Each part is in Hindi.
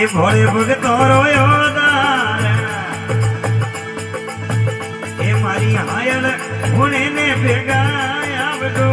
એ ભોળે ભગતો રોયો દાર એ મારી હાયલ હુણે ને ભેગા આવજો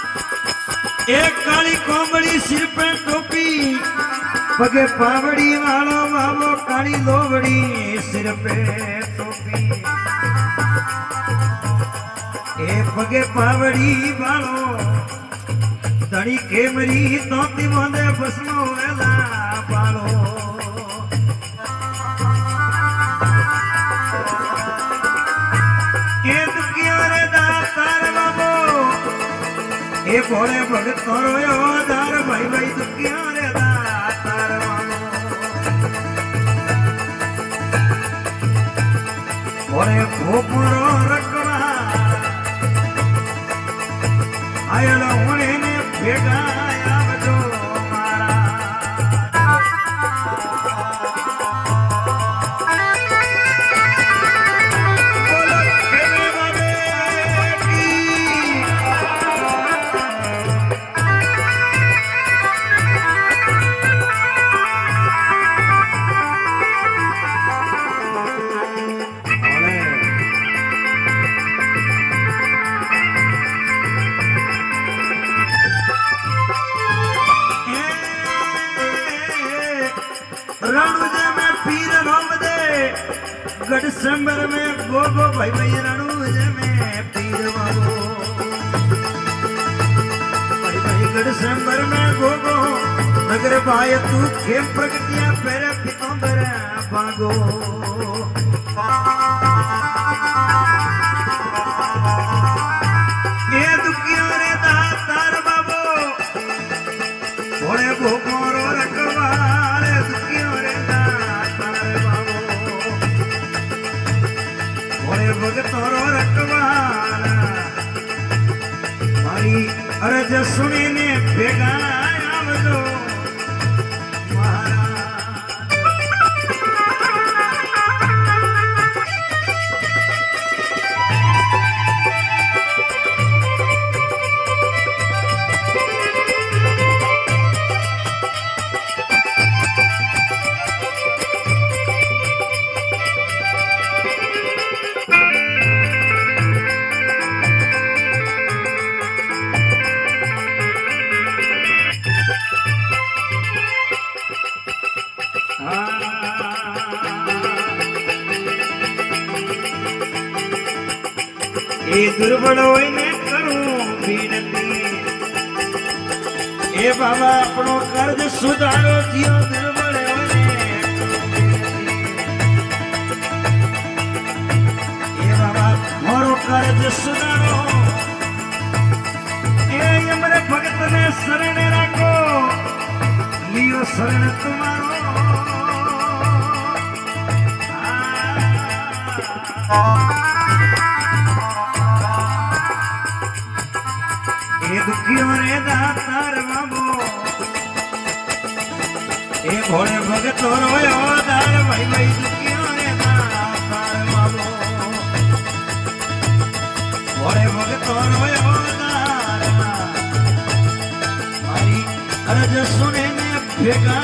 एक काली कोमड़ी सिर पे टोपी पगे पावड़ी वालो बाबो काली लोवड़ी सिर पे टोपी ए पगे पावड़ी वालो धड़ी केमरी तोती मोदे बसनो वेला पालो ए दुखिया रे दातार बाबो ए भोले भगत रोयो दार भाई भाई दुखिया रे दातार भोले भोपुरो रखवा आयलो हुणे ने भेगा आवजो मारा बोलो खेमे बाबे की रणुजे में पीर दे गढ़ संबर में गोगो भाई भाई रणुजे में पीर वालो भाई भाई गढ़ संबर में गोगो नगर भाई तू खेम प्रगतिया पेरे पितंबर भागो ये दुखिया रे दातार बाबो भोले भोगोरो रखवाले भगतोरो रखवाला मारी अरज सुनीने भेगा आवजो ए दुर्बल होइने करूं विनती ए बाबा अपनो कर्ज सुधारो जियो दुर्बल होइने ए बाबा मोरो कर्ज सुधारो ए हमरे भगत ने शरण राखो लियो शरण तुम्हारो ए दुखियो रे दातार बाबो ए भोले भगत रोयो दार भाई भाई दुखियो रे दातार बाबो भोले भगत रोयो दार मारी अरज सुने ने भेगा